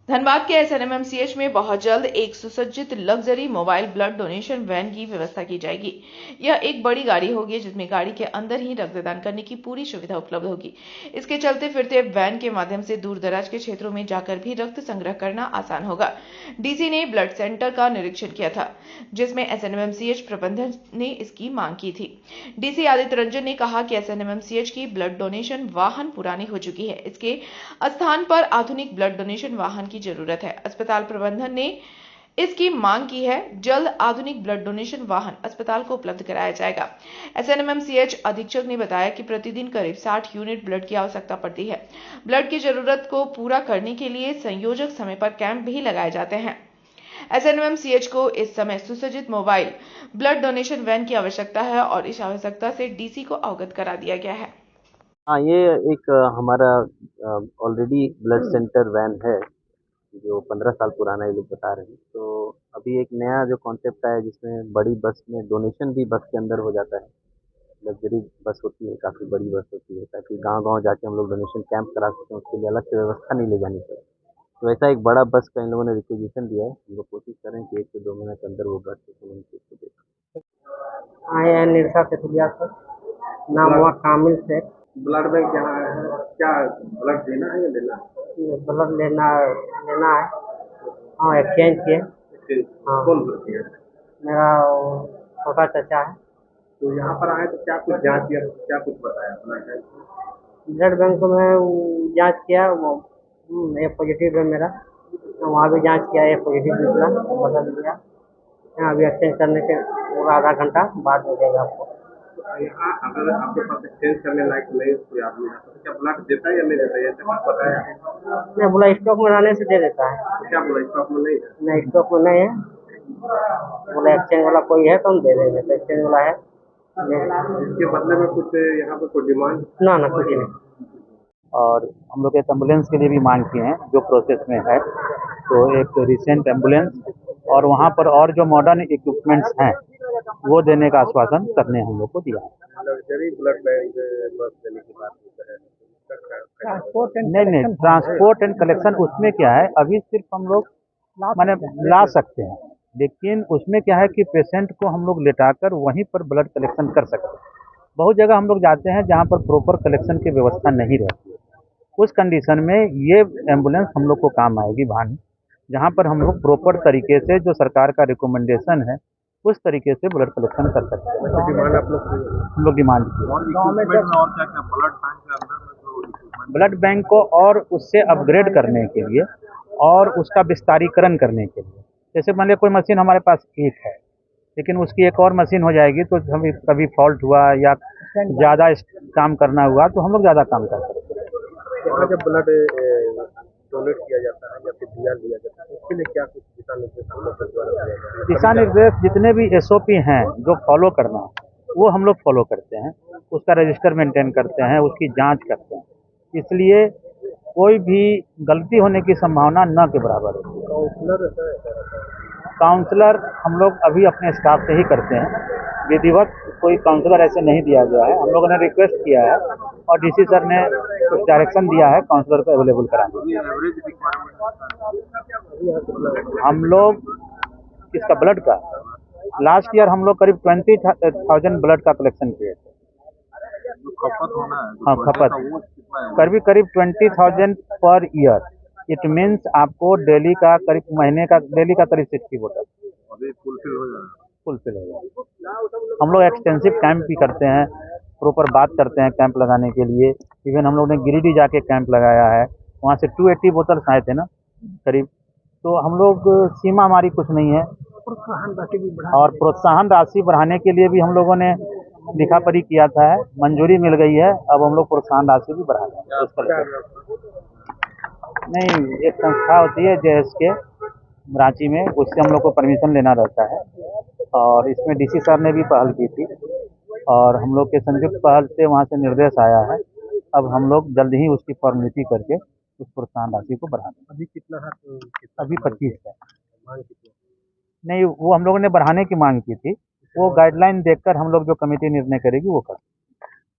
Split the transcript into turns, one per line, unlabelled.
धनबाद के एसएनएमसीएच में बहुत जल्द एक सुसज्जित luxury mobile blood donation van की व्यवस्था की जाएगी। यह एक बड़ी गाड़ी होगी जिसमें गाड़ी के अंदर ही रक्तदान करने की पूरी सुविधा उपलब्ध होगी। इसके चलते फिरते वैन के माध्यम से दूर दराज के क्षेत्रों में जाकर भी रक्त संग्रह करना आसान होगा। डीसी ने ब्लड सेंटर का निरीक्षण किया था, जिसमें एसएनएमसीएच प्रबंधन ने इसकी मांग की थी। डीसी आदित्य रंजन ने कहा कि एसएनएमसीएच की ब्लड डोनेशन वाहन पुरानी हो चुकी है। इसके स्थान पर आधुनिक ब्लड डोनेशन वाहन की जरूरत है। अस्पताल प्रबंधन ने इसकी मांग की है। जल्द आधुनिक ब्लड डोनेशन वाहन अस्पताल को उपलब्ध कराया जाएगा। एसएनएमसीएच अधीक्षक ने बताया कि प्रतिदिन करीब 60 यूनिट ब्लड की आवश्यकता पड़ती है। ब्लड की जरूरत को पूरा करने के लिए संयोजक समय पर कैंप भी लगाए जाते हैं। एसएनएमसीएच को इस समय सुसज्जित मोबाइल ब्लड डोनेशन वैन की आवश्यकता है और इस आवश्यकता से डीसी को अवगत करा दिया गया है।
हाँ, ये एक हमारा ऑलरेडी ब्लड सेंटर वैन है, जो 15 साल पुराना ये लोग बता रहे हैं। तो अभी एक नया जो कॉन्सेप्ट आया जिसमें बड़ी बस में डोनेशन भी बस के अंदर हो जाता है। लग्ज़री बस होती है, काफ़ी बड़ी बस होती है, ताकि गाँव-गाँव जाके हम लोग डोनेशन कैंप करा सकें, उसके लिए अलग से व्यवस्था नहीं ले जानी पड़े। तो ऐसा एक बड़ा बस का इन लोगों ने रिक्विज़िशन दिया है। हम लोग कोशिश कर रहे हैं कि 1 से 2 महीने के अंदर वो बस को दे।
आए हैं निरसा तेतुलिया से। नाम हुआ कामिल शेख।
ब्लड बैंक यहाँ है, क्या ब्लड देना है या लेना है?
ब्लड लेना है। हाँ, एक्सचेंज किए। हाँ।
कौन भर्ती है?
मेरा छोटा चाचा है।
तो यहाँ पर आए तो क्या कुछ जांच किया, क्या कुछ बताया ब्लड बैंक?
ब्लड बैंक में जांच किया, वो ए पॉजिटिव है मेरा। तो वहाँ भी जांच किया, ए पॉजिटिव निकला, तो बदल दिया। यहाँ अभी एक्सचेंज करने के आधा घंटा बाद में देगा आपको।
तो यहाँ अगर आपके पास एक्सचेंज करने लायक नहीं कोई आदमी है तो क्या ब्लड देता है या नहीं देता है, ऐसे कुछ बताया?
नहीं बोला, स्टॉक में रहने से दे देता है।
तो क्या बोला, स्टॉक में नहीं है?
नहीं, स्टॉक में नहीं है। बोला एक्सचेंज वाला कोई है तो हम दे देंगे, तो एक्सचेंज वाला है।
इसके बदले में कुछ यहाँ पर कोई डिमांड?
ना ना, कुछ नहीं।
और हम लोग एक एम्बुलेंस के लिए भी मांग किए हैं, जो प्रोसेस में है। तो एक रिसेंट एम्बुलेंस और वहाँ पर और जो मॉडर्न इक्विपमेंट्स हैं, वो देने का आश्वासन करने हम लोग को दिया है।
लग्जरी ब्लड बैंक बस देने की बात है।
नहीं, ट्रांसपोर्ट एंड कलेक्शन उसमें क्या है, अभी सिर्फ हम लोग माने ला सकते हैं, लेकिन उसमें क्या है कि पेशेंट को हम लोग लेटाकर वहीं पर ब्लड कलेक्शन कर सकते हैं। बहुत जगह हम लोग जाते हैं जहाँ पर प्रॉपर कलेक्शन की व्यवस्था नहीं रहती है। उस कंडीशन में ये एम्बुलेंस हम लोग को काम आएगी वाहन, जहाँ पर हम लोग प्रॉपर तरीके से जो सरकार का रिकमेंडेशन है उस तरीके से ब्लड कलेक्शन कर सकते हैं।
डिमांड आप लोग
हम लोग डिमांड किए
और क्या क्या ब्लड बैंक के अंदर में जो
ब्लड बैंक को और उससे अपग्रेड करने के लिए और उसका विस्तारीकरण करने के लिए। जैसे मान लिया कोई मशीन हमारे पास एक है, लेकिन उसकी एक और मशीन हो जाएगी तो कभी फॉल्ट हुआ या ज़्यादा काम करना हुआ तो हम लोग ज़्यादा काम कर सकते हैं।
यहाँ जब ब्लड डोनेट किया जाता है या फिर दिया जाता है, उसके लिए क्या कुछ दिशा निर्देश हम लोग के द्वारा दिया जाता है?
दिशा निर्देश जितने भी एसओपी हैं जो फॉलो करना वो हम लोग फॉलो करते हैं, उसका रजिस्टर मेंटेन करते हैं, उसकी जांच करते हैं। इसलिए कोई भी गलती होने की संभावना न के बराबर होती है।
काउंसलर
काउंसलर हम लोग अभी अपने स्टाफ से ही करते हैं, विधिवत कोई काउंसलर ऐसे नहीं दिया गया है। हम लोगों ने रिक्वेस्ट किया है और डीसी सर ने कुछ डायरेक्शन दिया है काउंसलर को अवेलेबल कराने। हम लोग इसका ब्लड का लास्ट ईयर हम लोग करीब 20,000 ब्लड का कलेक्शन किए थे। हाँ, खपत करीब 20,000 पर ईयर। इट मीन्स आपको डेली का करीब 60 बोतल फुलफिल हो जाए। हम लोग एक्सटेंसिव कैंप भी करते हैं, प्रॉपर बात करते हैं कैंप लगाने के लिए। इवन हम लोग ने गिरिडीह जाके कैंप लगाया है, वहाँ से 280 बोतल आए थे ना करीब। तो हम लोग सीमा हमारी कुछ नहीं है, और प्रोत्साहन राशि बढ़ाने के लिए भी हम लोगों ने लिखा पढ़ी किया था, मंजूरी मिल गई है। अब हम लोग प्रोत्साहन राशि भी बढ़ा रहे हैं। नहीं, एक संस्था होती है JSK रांची में, उससे हम लोग को परमिशन लेना रहता है और इसमें डीसी सर ने भी पहल की थी और हम लोग के संयुक्त पहल से वहाँ से निर्देश आया है। अब हम लोग जल्द ही उसकी फॉर्मेलिटी करके उस प्रोत्साहन राशि को बढ़ा देंगे।
अभी कितना है?
अभी 25 है। नहीं, वो हम लोगों ने बढ़ाने की मांग की थी, वो गाइडलाइन देखकर हम लोग जो कमेटी निर्णय करेगी वो कर